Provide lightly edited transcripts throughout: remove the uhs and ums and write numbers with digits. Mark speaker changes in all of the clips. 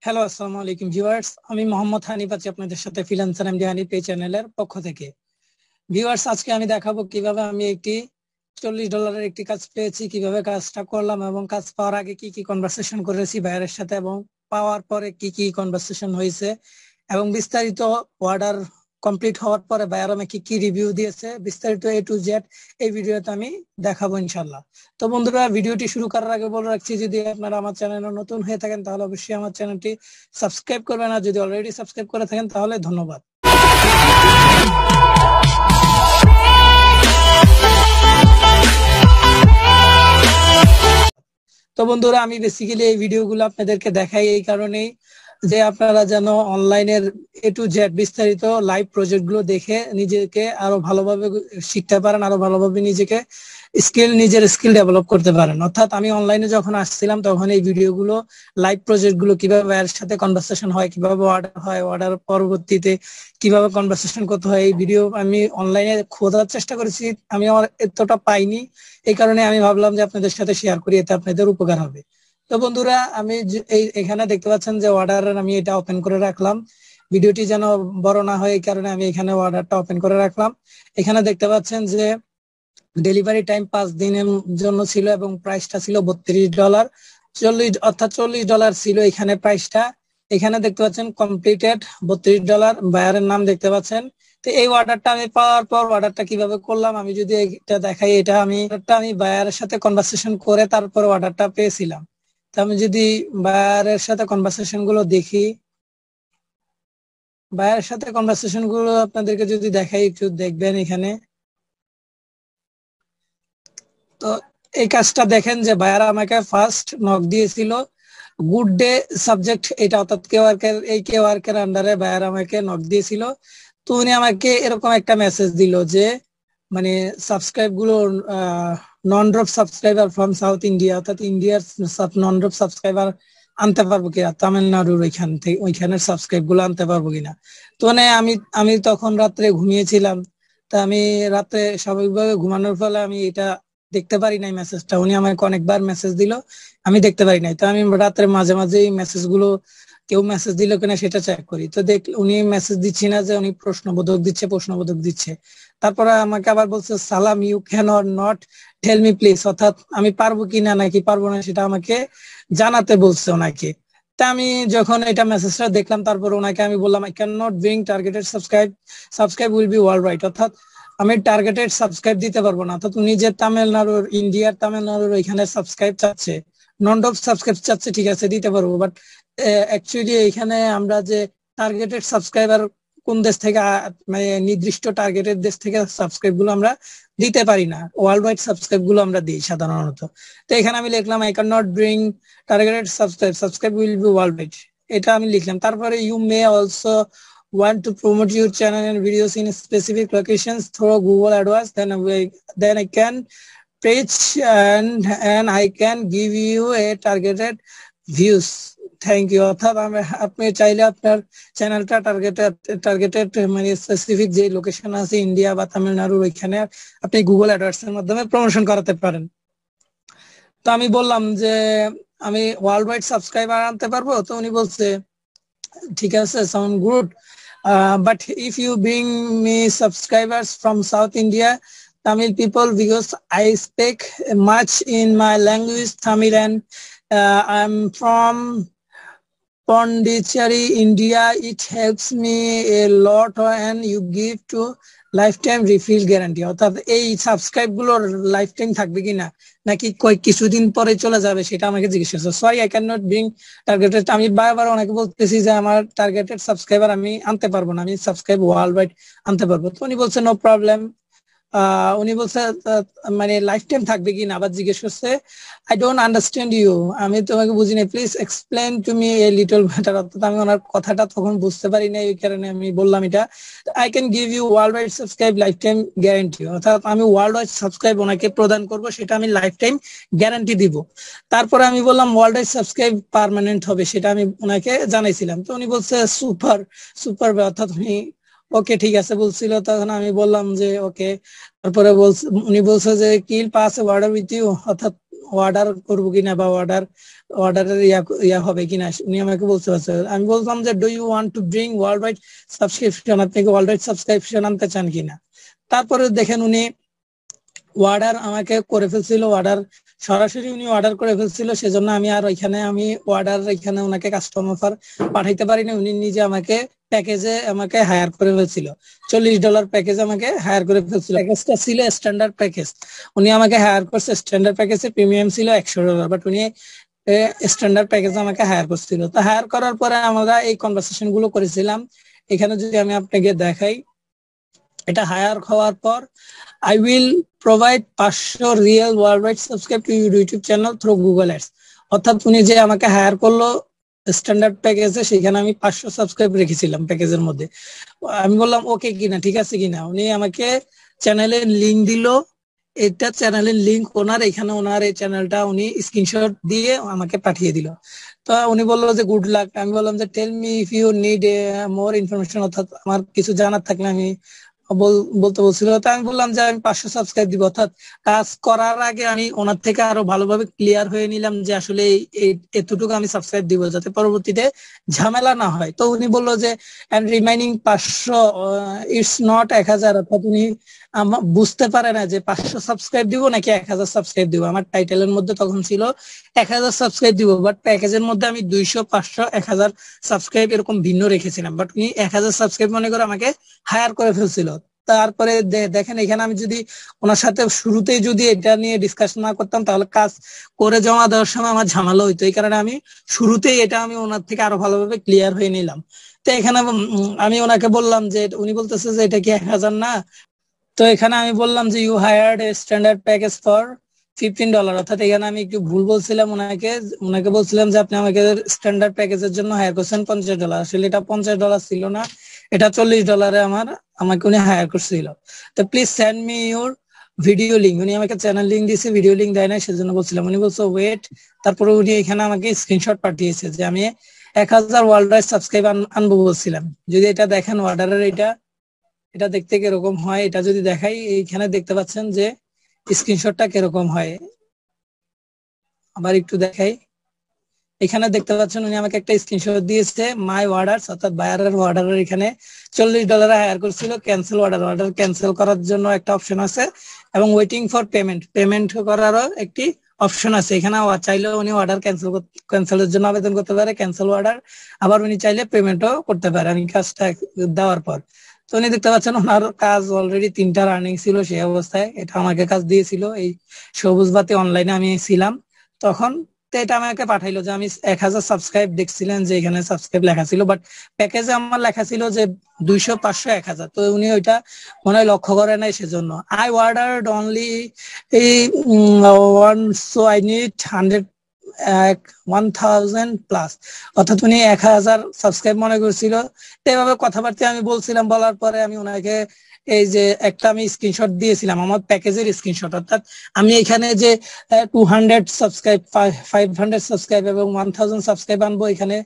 Speaker 1: Hello, আসসালামু আলাইকুম viewers. আমি মোহাম্মদ হানিফ আছি আপনাদের সাথে ফ্রিল্যান্সার এমডি হানিফ এই চ্যানেলের পক্ষ থেকে। ভিউয়ার্স, আজকে আমি দেখাবো কিভাবে আমি একটি $40 একটি কাজ পেয়েছি, কিভাবে কাজটা করলাম এবং কাজ পাওয়ার আগে কি কি কনভারসেশন করেছি ভাইয়ারের সাথে এবং পাওয়ার পরে কি কি কনভারসেশন হয়েছে এবং বিস্তারিত অর্ডার কমপ্লিট হওয়ার পরে ভাইয়ার আমাকে কি রিভিউ দিয়েছে, বিস্তারিত A to Z এই ভিডিওতে আমি দেখাবো ইনশাল্লাহ। তো বন্ধুরা, ভিডিওটি শুরু করার আগে বলে রাখছি, যদি আপনারা আমার চ্যানেলে নতুন হয়ে থাকেন তাহলে অবশ্যই আমার চ্যানেলটি সাবস্ক্রাইব করবেন, আর যদি অলরেডি সাবস্ক্রাইব করে থাকেন তাহলে ধন্যবাদ। তো বন্ধুরা, আমি বেসিক্যালি এই ভিডিওগুলো আপনাদেরকে দেখাই এই কারণেই যে আপনারা যেন অনলাইনের A to Z বিস্তারিত লাইভ প্রজেক্ট গুলো দেখে নিজেকে আরো ভালোভাবে শিখতে পারেন, আরো ভালোভাবে নিজের স্কিল ডেভেলপ করতে পারেন। অর্থাৎ আমি অনলাইনে যখন আসছিলাম তখন এই ভিডিওগুলো, লাইভ প্রজেক্ট গুলো কিভাবে এর সাথে কনভারসেশন হয়, কিভাবে অর্ডার হয়, অর্ডার পরবর্তীতে কিভাবে কনভারসেশন করতে হয়, এই ভিডিও আমি অনলাইনে খোঁজার চেষ্টা করেছি, আমি আমার এতটা পাইনি। এই কারণে আমি ভাবলাম যে আপনাদের সাথে শেয়ার করি, এতে আপনাদের উপকার হবে। তো বন্ধুরা, আমি এখানে দেখতে পাচ্ছেন যে অর্ডার আমি এটা ওপেন করে রাখলাম। ভিডিওটি যেন বড় না হয় এই কারণে আমি এখানে অর্ডারটা ওপেন করে রাখলাম। এখানে দেখতে পাচ্ছেন যে ডেলিভারি টাইম 5 দিনের জন্য ছিল এবং প্রাইসটা ছিল $32, 40 অর্থাৎ $40 ছিল এখানে প্রাইসটা। এখানে দেখতে পাচ্ছেন কমপ্লিটেড $32, বায়ারের নাম দেখতে পাচ্ছেন। তো এই অর্ডারটা আমি পাওয়ার পর অর্ডারটা কিভাবে করলাম আমি যদি এটা দেখাই, আমি বায়ারের সাথে কনভারসেশন করে তারপর অর্ডারটা পেয়েছিলাম। তো আমি যদি বায়ারের সাথে কনভারসেশন গুলো দেখি, বায়ারের সাথে কনভারসেশন গুলো আপনাদেরকে যদি দেখাই, একটু দেখবেন এখানে। তো এই কাজটা দেখেন যে ভাইয়ারা আমাকে ফার্স্ট নক দিয়েছিল গুড ডে সাবজেক্ট এটা, অর্থাৎ কে ওয়ার্কের আন্ডারে ভাইয়ারা আমাকে নক দিয়েছিল। তো উনি আমাকে এরকম একটা মেসেজ দিল যে মানে সাবস্ক্রাইব গুলো নন drop subscriber from south India, অর্থাৎ ইন্ডিয়ার নন ড্রপ সাবস্ক্রাইবার আনতে পারবো কিনা, তামিলনাড়ুর ওইখানের সাবস্ক্রাইব গুলো আনতে পারবো কিনা। তো মানে আমি তখন রাত্রে ঘুমিয়েছিলাম। তা আমি রাত্রে স্বাভাবিকভাবে ঘুমানোর ফলে আমি এটা দেখতে পারি নাই মেসেজটা। উনি আমাকে অনেকবার মেসেজ দিল, আমি দেখতে পারি নাই। তো আমি রাত্রে মাঝে মাঝে এই মেসেজ গুলো কেউ মেসেজ দিল কিনা সেটা চেক করি। তো উনি মেসেজ দিচ্ছি না যে উনি প্রশ্নবোধক দিচ্ছে। তারপরে আমাকে আবার বলছে সালাম, you can or not tell me please, অর্থাৎ আমি পারবো কিনা নাকি পারবো না সেটা আমাকে জানাতে বলছে ওনাকে। তা আমি যখন এটা মেসেজটা দেখলাম তারপর ওনাকে আমি বললাম I can not bring targeted subscribe will be world wide, অর্থাৎ আমি টার্গেটেড সাবস্ক্রাইব দিতে পারবো না। অর্থাৎ উনি যে ইন্ডিয়ার তামিলনাড়ুর ওইখানে সাবস্ক্রাইব চাচ্ছে, নন ডপ সাবস্ক্রাইব চাচ্ছে, ঠিক আছে দিতে পারবো, বাট অ্যাকচুয়ালি এখানে আমরা যে টার্গেটেড সাবস্ক্রাইবার কোন দেশ থেকে মানে নির্দিষ্ট টার্গেটেড দেশ থেকে সাবস্ক্রাইব গুলো আমরা দিতে পারি না, ওয়ার্ল্ড ওয়াইড সাবস্ক্রাইব গুলো আমরা দিই সাধারণত। তো এখানে আমি লিখলাম I can not bring targeted subscribe will be worldwide, এটা আমি লিখলাম। তারপরে you may also want to promote your channel and videos in specific locations through Google AdWords, then I can page and I can give you a targeted views. Thank you. অর্থাৎ আপনি চাইলে আপনার চ্যানেলটা targeted মানে specific যে location আছে India বা তামিলনাড়ুর ওইখানে আপনি গুগল অ্যাডওয়ার্ডস এর মাধ্যমে প্রমোশন করাতে পারেন। তো আমি বললাম যে আমি ওয়ার্ল্ড ওয়াইড সাবস্ক্রাইবার আনতে পারবো। তো উনি বলছে ঠিক আছে, sound good, but if you bring me subscribers from South India, Tamil people, because I speak much in my language, Tamil, and I'm from Pondicherry, India. It helps me a lot, and you give to lifetime refill guarantee. অর্থাৎ এই subscribe গুলোর life time থাকবে কিনা নাকি কিছুদিন পরে চলে যাবে সেটা আমাকে জিজ্ঞেস করছে। Sorry, I can not bring targeted, আমি বারবার ওনাকে বলতেছি যে আমার টার্গেটেড সাবস্ক্রাইবার আমি আনতে পারবো না, আমি সাবস্ক্রাইব ওয়ার্ল্ড ওয়াইড আনতে পারবো। তো উনি বলছে নো প্রবলেম। উনি বলছে মানে লাইফ টাইম থাকবে কি না, আবার জিজ্ঞেস করছে আই ডোন্ট আন্ডারস্ট্যান্ড ইউ, আমি তোমাকে বুঝি না, please explain to me a little matter. অর্থাৎ আমি ওনার কথাটা তখন বুঝতে পারি না, এই কারণে আমি বললাম এটা I can give you worldwide subscribe lifetime guarantee, অর্থাৎ আমি ওয়ার্ল্ড ওয়াইড সাবস্ক্রাইব ওনাকে প্রদান করব, সেটা আমি লাইফ টাইম গ্যারান্টি দিব। তারপরে আমি বললাম ওয়ার্ল্ড ওয়াইড সাবস্ক্রাইব পার্মানেন্ট হবে, সেটা আমি ওনাকে জানাইছিলাম। তো উনি বলছে সুপার, অর্থাৎ উনি ওকে ঠিক আছে বলছিল। তখন আমি বললাম যে ওকে। তারপরে উনি বলছে যে কিল পাস ওয়ার্ড উইথ ইউ, অর্থাৎ অর্ডার করবো কিনা বা অর্ডারের ইয়া হবে কিনা, উনি আমাকে বলতে পারছে। আমি বললাম যে do you want to bring worldwide subscription, আপনি কি ওয়ার্ল্ড ওয়াইড সাবস্ক্রিপশন আনতে চান কিনা। তারপরে দেখেন উনি অর্ডার আমাকে করে ফেলছিল, অর্ডার সরাসরি উনি অর্ডার করে ফেলছিল, সেজন্য আমি আর ওইখানে আমি অর্ডার এখানে ওনাকে কাস্টম অফার পাঠাইতে পারিনি। উনি নিজে আমাকে প্যাকেজে আমাকে হায়ার করে ফেলছিল, $40 প্যাকেজ আমাকে হায়ার করে ফেলছিল। প্যাকেজটা ছিল স্ট্যান্ডার্ড প্যাকেজ, উনি আমাকে হায়ার করছে স্ট্যান্ডার্ড প্যাকেজে, প্রিমিয়াম ছিল $100, বাট উনি স্ট্যান্ডার্ড প্যাকেজ আমাকে হায়ার করছিল। তো হায়ার করার পরে আমরা এই কনভারসেশন গুলো করেছিলাম। এখানে যদি আমি আপনাকে দেখাই, এটা হায়ার হওয়ার পর I will provide 500 real worldwide subscribe to your YouTube channel through Google Ads। অর্থাৎ উনি যে আমাকে হায়ার করলো স্ট্যান্ডার্ড প্যাকেজে, সেখানে আমি 500 সাবস্ক্রাইব রেখেছিলাম প্যাকেজের মধ্যে। আমি বললাম ওকে কিনা, ঠিক আছে কিনা। উনি আমাকে চ্যানেলের লিংক দিল, এটা চ্যানেলের লিংক ওনার, এখানে ওনার এই চ্যানেলটা উনি স্ক্রিনশট দিয়ে আমাকে পাঠিয়ে দিল। তো উনি বললো যে গুড লাক। আমি বললাম যে tell me if you need more information, অর্থাৎ আমার কিছু জানার থাকলে আমি বলতে বলছিল। তো আমি বললাম যে আমি 500 সাবস্ক্রাইব দিব, অর্থাৎ কাজ করার আগে আমি ওনার থেকে আরো ভালোভাবে ক্লিয়ার হয়ে নিলাম যে আসলে এতটুকু আমি সাবস্ক্রাইব দিব, যাতে পরবর্তীতে ঝামেলা না হয়। তো উনি বললো যে এন্ড রিমাইনিং 500 ইটস নট 1000, অর্থাৎ উনি বুঝতে পারে না যে 500 সাবস্ক্রাইব দিব নাকি 1000 সাবস্ক্রাইব দিব। আমার টাইটেলের মধ্যে তখন ছিল 1000 সাবস্ক্রাইব দিব, বাট প্যাকেজের মধ্যে আমি 200, 500, 1000 সাবস্ক্রাইব এরকম ভিন্ন রেখেছিলাম, বাট উনি 1000 সাবস্ক্রাইব মনে করে আমাকে হায়ার করে ফেলছিল। তারপরে দেখেন এখানে আমি যদি ওনার সাথে শুরুতেই যদি এটা নিয়ে ডিসকাশন না করতাম, তাহলে কাজ করে জমা দেওয়ার সময় আমার ঝামেলা হইতো। এই কারণে আমি শুরুতেই এটা আমি ওনার থেকে আরো ভালোভাবে ক্লিয়ার হয়ে নিলাম। তো এখানে আমি ওনাকে বললাম যে, উনি বলতেছে যে এটা কি 1000 না। তো এখানে আমি বললাম যে you hired a standard package for $15, অর্থাৎ এখানে আমি একটু ভুল বলছিলাম ওনাকে বলছিলাম যে আপনি আমাকে স্ট্যান্ডার্ড প্যাকেজের জন্য হায়ার করছেন $50, আসলে এটা $50 ছিল না, এটা $40 আমাকে উনি হায়ার করছিল। তো please send me your video link, উনি আমাকে চ্যানেল লিঙ্ক দিয়েছে, ভিডিও লিঙ্ক দেয় না, সেজন্য বলছিলাম। উনি বলছে ওয়েট, তারপরে উনি এখানে আমাকে স্ক্রিনশট পাঠিয়েছে যে আমি 1000 ওয়ার্ল্ড ওয়াইড সাবস্ক্রাইব আনবো বলছিলাম। যদি এটা দেখেন অর্ডারের এটা দেখতে কিরকম হয়, এটা যদি দেখাই, এইখানে দেখতে পাচ্ছেন যে স্ক্রিনশটটা কিরকম হয়। আবার একটু দেখাই, এখানে দেখতে পাচ্ছেন উনি আমাকে একটা স্ক্রিনশট দিয়েছে মাই অর্ডারস, অর্থাৎ বায়ারের অর্ডারের এখানে $40 হায়ার করছিল, ক্যান্সেল অর্ডার ক্যান্সেল করার জন্য একটা অপশন আছে, এবং ওয়েটিং ফর পেমেন্ট করারও একটি অপশন আছে। এখানে চাইলে উনি অর্ডার ক্যান্সেলের জন্য আবেদন করতে পারে, ক্যান্সেল অর্ডার, আবার উনি চাইলে পেমেন্টও করতে পারে আমি কাজটা দেওয়ার পর। তো উনি দেখতে পাচ্ছেন ওনার কাজ অলরেডি 3টা রানিং ছিল সেই অবস্থায়, এটা আমাকে কাজ দিয়েছিল এই সবুজ বাতি অনলাইনে আমি ছিলাম তখন। তো এটা আমাকে পাঠাইলো যে আমি 1000 সাবস্ক্রাইব, দেখছিলেন যে এখানে সাবস্ক্রাইব লেখা ছিল, বাট প্যাকেজে আমার লেখা ছিল যে 200, 500, 1000। তো উনি ওইটা মনে হয় লক্ষ্য করে নাই, সেজন্য আই অর্ডার্ড অনলি এই one, so I need 1000 plus, অর্থাৎ উনি 1000 সাবস্ক্রাইব মনে করছিল। এভাবে কথাবার্তা আমি বলছিলাম, বলার পরে আমি ওনাকে এই যে একটা আমি স্ক্রিনশট দিয়েছিলাম আমার প্যাকেজের স্ক্রিনশট, অর্থাৎ আমি এখানে যে 200 সাবস্ক্রাইব, 500 সাবস্ক্রাইব এবং 1000 সাবস্ক্রাইব আনবো, এখানে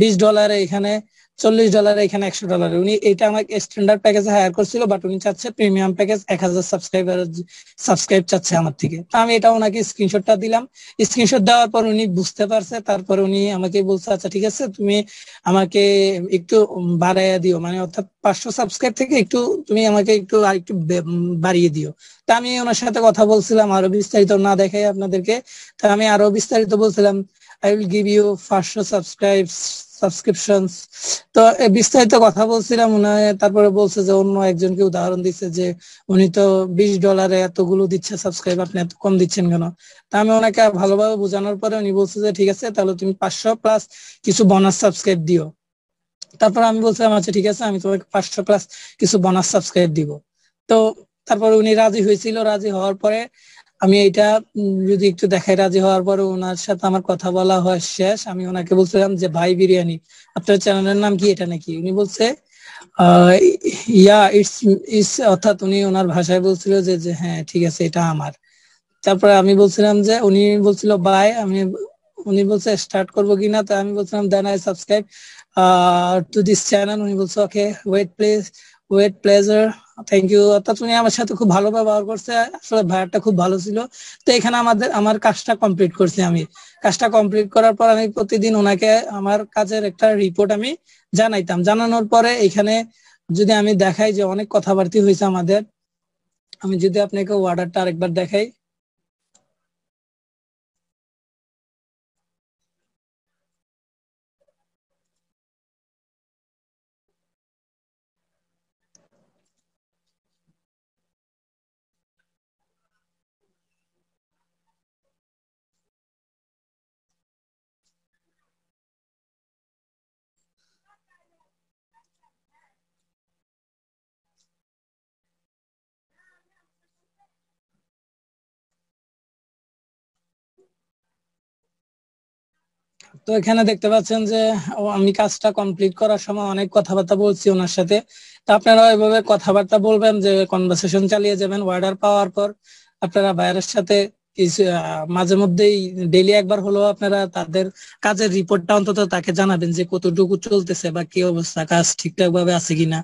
Speaker 1: $20, এখানে $40, এখানে $100। উনি এটা আমাকে স্ট্যান্ডার্ড প্যাকেজে হায়ার করছিল, বাট উনি চাচ্ছে প্রিমিয়াম প্যাকেজ 1000 সাবস্ক্রাইব চাচ্ছে আমার থেকে। তো আমি এটা ওনাকে স্ক্রিনশটটা দিলাম। স্ক্রিনশট দেওয়ার পর উনি বুঝতে পারছে, তারপর উনি আমাকে বলছে আচ্ছা ঠিক আছে, তুমি আমাকে একটু বাড়াইয়া দিও, মানে অর্থাৎ 500 সাবস্ক্রাইব থেকে একটু তুমি আমাকে একটু আরেকটু বাড়িয়ে দিও। তা আমি ওনার সাথে কথা বলছিলাম, আরো বিস্তারিত না দেখাই আপনাদেরকে, তা আমি আরো বিস্তারিত বলছিলাম I will give you 500 subscriptions. তো বিস্তারিত কথা বলছিলাম, তারপরে বলছে যে অন্য একজনকে উদাহরণ দিচ্ছে যে উনি তো $20 এতগুলো দিচ্ছে সাবস্ক্রাইব, আপনি এত কম দিচ্ছেন কেন। তা আমি ওনাকে ভালোভাবে বোঝানোর পরে উনি বলছে যে ঠিক আছে, তাহলে তুমি 500 প্লাস কিছু বোনাস সাবস্ক্রাইব দিও। তারপর আমি বলছিলাম আচ্ছা ঠিক আছে, আমি তোমাকে 500 প্লাস কিছু বোনাস সাবস্ক্রাইব দিব। তো তারপর উনি রাজি হয়েছিল। রাজি হওয়ার পরে আমি এটা যদি একটু দেখাই, রাজি হওয়ার পরে ওনার সাথে আমার কথা বলা হয় শেষ। আমি ওনাকে বলছিলাম যে ভাই বিরিয়ানি, আপনার চ্যানেলের নাম কি, এটা নাকি? উনি বলছে ইয়া ইটস ইটস, অর্থাৎ উনি ওনার ভাষায় বলছিল যে হ্যাঁ ঠিক আছে এটা আমার। তারপরে আমি বলছিলাম যে, উনি বলছিল বাই, উনি বলছে স্টার্ট করবো কিনা। তো আমি বলছিলাম then I subscribe to this channel. উনি বলছে okay wait please, wait pleasure, thank you. অর্থাৎ উনি আমার সাথে খুব ভালো ব্যবহার করছে, আসলে ভাইয়াটা খুব ভালো ছিল। তো এখানে আমার কাজটা কমপ্লিট করছি। আমি কাজটা কমপ্লিট করার পর আমি প্রতিদিন ওনাকে আমার কাজের একটা রিপোর্ট আমি জানাইতাম। জানানোর পরে এখানে যদি আমি দেখাই যে অনেক কথাবার্তা হয়েছে আমাদের, আমি যদি আপনাকে অর্ডারটা আরেকবার দেখাই। তো এখানে দেখতে পাচ্ছেন যে আমি কাজটা কমপ্লিট করার সময় অনেক কথাবার্তা বলছি ওনার সাথে। তো আপনারা এভাবে কথাবার্তা বলবেন, যে কনভারসেশন চালিয়ে যাবেন। অর্ডার পাওয়ার পর আপনারা বাইরের সাথে কিছু মাঝে মধ্যেই ডেইলি একবার হলেও আপনারা তাদের কাজের রিপোর্টটা অন্তত তাকে জানাবেন যে কতটুকু চলতেছে বা কি অবস্থা, কাজ ঠিকঠাক ভাবে আছে কিনা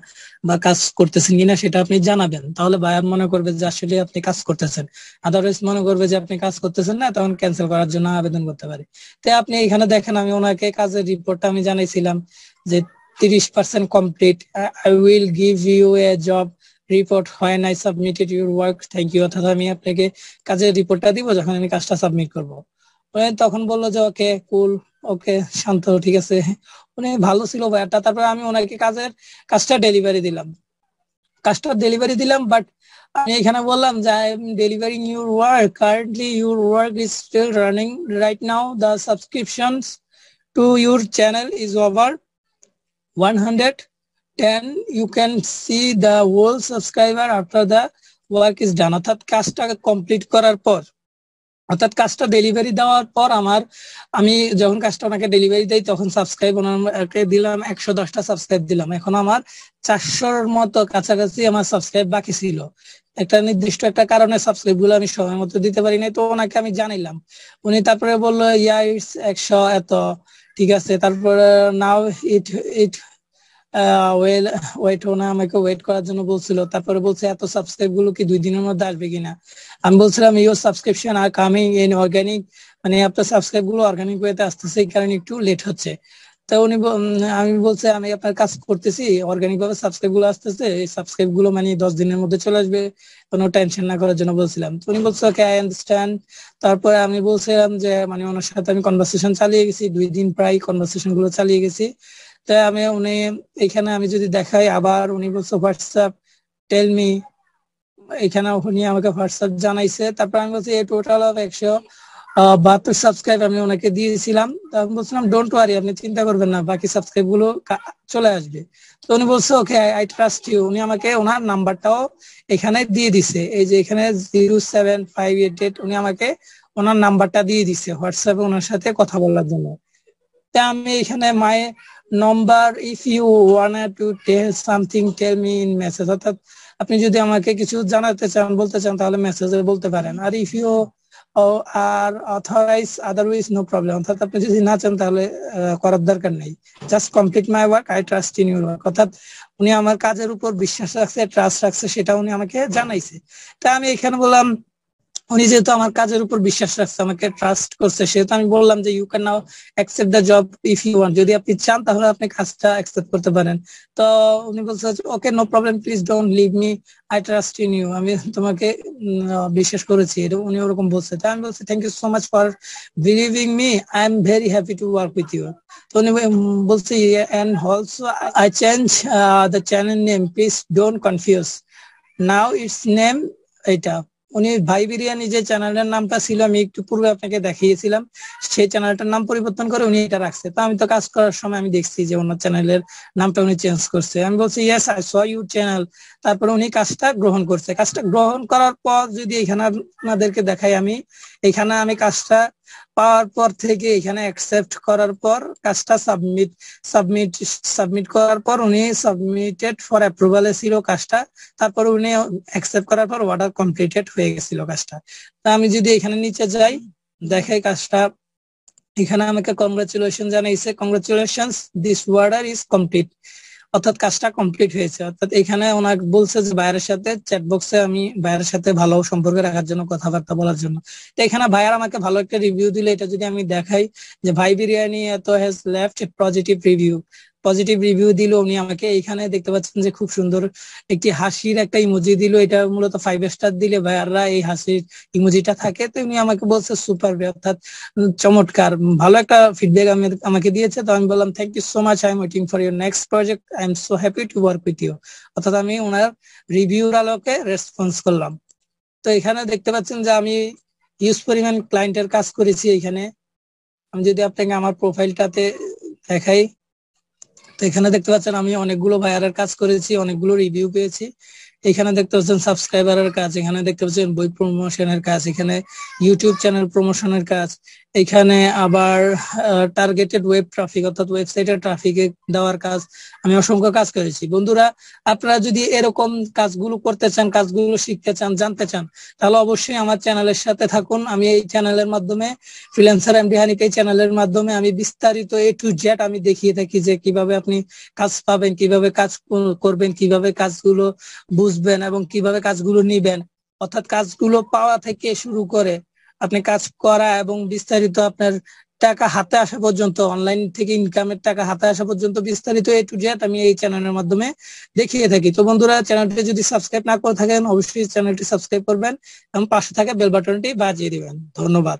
Speaker 1: বা কাজ করতেছেন কিনা সেটা আপনি জানাবেন। তাহলে বায়ার মনে করবে যে আসলে আপনি কাজ করতেছেন। আদারওয়াইজ মনে করবে যে আপনি কাজ করতেছেন না, তখন ক্যান্সেল করার জন্য আবেদন করতে পারে। তো আপনি এখানে দেখেন আমি ওনাকে কাজের রিপোর্টটা আমি জানাইছিলাম যে 30% complete, I will give you a job report when I submitted your work, thank you. অর্থাৎ আমি আপনাকে কাজের রিপোর্টটা দিব যখন আমি কাজটা সাবমিট করব। উনি তখন বললো যে ওকে কুল, ওকে শান্ত, ঠিক আছে। উনি ভালো ছিল ভাইয়াটা। তারপরে আমি ওনাকে কাজটা ডেলিভারি দিলাম। বাট আমি এখানে বললাম যে I am delivering your work, currently your work is still running right now, the subscriptions to your channel is over 110, you can see the whole subscriber after the work is done। অর্থাৎ কাজটা complete করার পর, অর্থাৎ কাজটা delivery দেওয়ার পর আমি যখন কাজটা ওনাকে ডেলিভারি দেই তখন সাবস্ক্রাইব ওনাকে দিলাম 110টা সাবস্ক্রাইব দিলাম। এখন আমার 400-র মতো কাছাকাছি আমার সাবস্ক্রাইব বাকি ছিল। একটা নির্দিষ্ট একটা কারণে সাবস্ক্রাইব গুলো আমি সময় মতো দিতে পারি নাই, তো ওনাকে আমি জানাইলাম। উনি তারপরে বললো ইয়া ইটস 100 এত, ঠিক আছে। তারপরে নাও ইট ইট ওয়েল ওয়েট, ওনা আমাকে ওয়েট করার জন্য বলছিল। তারপরে বলছে এত সাবস্ক্রাইব গুলো কি 2 দিনের মধ্যে আসবে কিনা। আমি বলছিলাম your subscription are coming in organic, মানে আপনার সাবস্ক্রাইব গুলো অর্গানিক ওয়েতে আসতেছে, এই কারণে একটু লেট হচ্ছে। তো আমি বলছে আমি আপনার কাজ করতেছি, অর্গানিক ভাবে সাবস্ক্রাইব গুলো আসতেছে, এই সাবস্ক্রাইব গুলো মানে 10 দিনের মধ্যে চলে আসবে, কোনো টেনশন না করার জন্য বলছিলাম। তো উনি বলছে ওকে আই আন্ডারস্ট্যান্ড। তারপরে আমি বলছিলাম যে মানে ওনার সাথে আমি কনভারসেশন চালিয়ে গেছি, 2 দিন প্রায় কনভারসেশন গুলো চালিয়ে গেছি। তাই উনি এখানে আমি যদি দেখাই, আবার উনি বলছে হোয়াটসঅ্যাপ টেল মি, এখানে উনি আমাকে হোয়াটসঅ্যাপ জানাইছে। তারপর আমি বলছি এই টোটাল অফ 172 সাবস্ক্রাইব আমি ওনাকে দিয়েছিলাম। তো আমি বলছিলাম ডোন্ট ওয়ারি, আপনি চিন্তা করবেন না, বাকি সাবস্ক্রাইব গুলো চলে আসবে। তো উনি বলছে ওকে আই ট্রাস্ট ইউ। উনি আমাকে ওনার নাম্বারটাও এখানে দিয়ে দিছে, এই যে এখানে 07588, উনি আমাকে ওনার নাম্বারটা দিয়ে দিছে হোয়াটসঅ্যাপে ওনার সাথে কথা বলার জন্য। তা আমি এখানে my number, if you want to tell something tell me in message, অর্থাৎ আপনি যদি আমাকে কিছু জানাতে চান, বলতে চান, তাহলে মেসেজে বলতে পারেন। আর if you are authorize otherwise no problem, অর্থাৎ আপনি যদি না চান তাহলে করার দরকার নেই। Just complete my work, I trust in your work. অর্থাৎ উনি আমার কাজের উপর বিশ্বাস রাখছে, ট্রাস্ট রাখছে, সেটা উনি আমাকে জানাইছে। তা আমি এখানে বললাম উনি যেহেতু আমার কাজের উপর বিশ্বাস রাখছে, আমাকে ট্রাস্ট করছে, সেহেতু আমি বললাম যে you can now accept the job if you want, যদি আপনি চান তাহলে আপনি কাজটা অ্যাকসেপ্ট করতে পারেন। তো উনি বলছে okay no problem, please don't leave me, I trust in you, আমি তোমাকে বিশ্বাস করেছি, এটা উনি ওরকম বলছে। তাই আমি বলছি thank you so much for believing me, I am very happy to work with you. তো উনি বলছে and also I change the channel name, please don't confuse, now it's name এটা। উনি ভাই বিরিয়ানি যে চ্যানেলের নামটা ছিল আমি একটু পূর্বে আপনাকে দেখিয়েছিলাম, সেই চ্যানেলটার নাম পরিবর্তন করে উনি এটা রাখছে। তো আমি তো কাজ করার সময় আমি দেখছি যে অন্য চ্যানেলের নামটা উনি চেঞ্জ করছে। আমি বলছি yes I saw your channel. তারপরে উনি কাজটা গ্রহণ করছে। কাজটা গ্রহণ করার পর যদি এখানে আপনাদেরকে দেখাই, এখানে আমি কাজটা পাওয়ার পর থেকে এখানে অ্যাকসেপ্ট করার পর কাজটা সাবমিট সাবমিট করার পর উনি সাবমিটেড ফর অ্যাপ্রুভালে ছিল কাজটা। তারপর উনি অ্যাকসেপ্ট করার পর অর্ডার কমপ্লিটেড হয়ে গেছিল কাজটা। তা আমি যদি এখানে নিচে যাই, দেখাই কাজটা, এখানে আমাকে কংগ্রাচুলেশন জানাইছে, congratulations this order is complete. অর্থাৎ কাজটা কমপ্লিট হয়েছে। অর্থাৎ এখানে ওনাকে বলছে যে ভাইয়ের সাথে চ্যাট বক্সে আমি ভাইয়ের সাথে ভালো সম্পর্ক রাখার জন্য, কথাবার্তা বলার জন্য। তো এখানে ভাইয়ার আমাকে ভালো একটা রিভিউ দিলে, এটা যদি আমি দেখাই যে ভাই বিরিয়ানি এত has left positive review, positive review দিল উনি আমাকে। এইখানে দেখতে পাচ্ছেন যে খুব সুন্দর একটি হাসির একটা ইমোজি দিল, এটা মূলত 5 স্টার দিলে ভাইয়াররা এই হাসির ইমোজিটা থাকে। তো উনি আমাকে বলছে সুপার, অর্থাৎ চমৎকার, ভালো একটা ফিডব্যাক আমাকে দিয়েছে। তো আমি বললাম thank you so much, I am waiting for your next project, I am so happy to work with you. অর্থাৎ আমি ওনার রিভিউর আলোকে রেসপন্স করলাম। তো এখানে দেখতে পাচ্ছেন যে আমি হিউজ পরিমাণ ক্লায়েন্টের কাজ করেছি এখানে। আমি যদি আপনাকে আমার প্রোফাইলটাতে দেখাই, তো এখানে দেখতে পাচ্ছেন আমি অনেকগুলো ভাইয়ারের কাজ করেছি, অনেকগুলো রিভিউ পেয়েছি। এখানে দেখতে পাচ্ছেন সাবস্ক্রাইবারের কাজ, এখানে দেখতে পাচ্ছেন বই প্রমোশনের কাজ, এখানে ইউটিউব চ্যানেল প্রমোশনের কাজ, এখানে আবার টার্গেটেড ওয়েব ট্রাফিক অর্থাৎ ওয়েবসাইটের ট্রাফিকে দেওয়ার কাজ। আমি অসংখ্য কাজ করেছি। বন্ধুরা, আপনারা যদি এরকম কাজগুলো করতে চান, কাজগুলো শিখতে চান, জানতে চান, তাহলে অবশ্যই আমার চ্যানেলের সাথে থাকুন। আমি এই চ্যানেলের মাধ্যমে, ফ্রিল্যান্সার এমডি হানিফ এই চ্যানেলের মাধ্যমে আমি বিস্তারিত A to Z আমি দেখিয়ে থাকি যে কিভাবে আপনি কাজ পাবেন, কিভাবে কাজ করবেন, কিভাবে কাজগুলো বুঝবেন এবং কিভাবে কাজগুলো নিবেন। অর্থাৎ কাজগুলো পাওয়া থেকে শুরু করে আপনি কাজ করা এবং বিস্তারিত আপনার টাকা হাতে আসা পর্যন্ত, অনলাইন থেকে ইনকামের টাকা হাতে আসা পর্যন্ত বিস্তারিত A to Z আমি এই চ্যানেলের মাধ্যমে দেখিয়ে থাকি। তো বন্ধুরা, চ্যানেলটি যদি সাবস্ক্রাইব না করে থাকেন, অবশ্যই চ্যানেলটি সাবস্ক্রাইব করবেন এবং পাশে থাকা বেল বাটনটি বাজিয়ে দিবেন। ধন্যবাদ।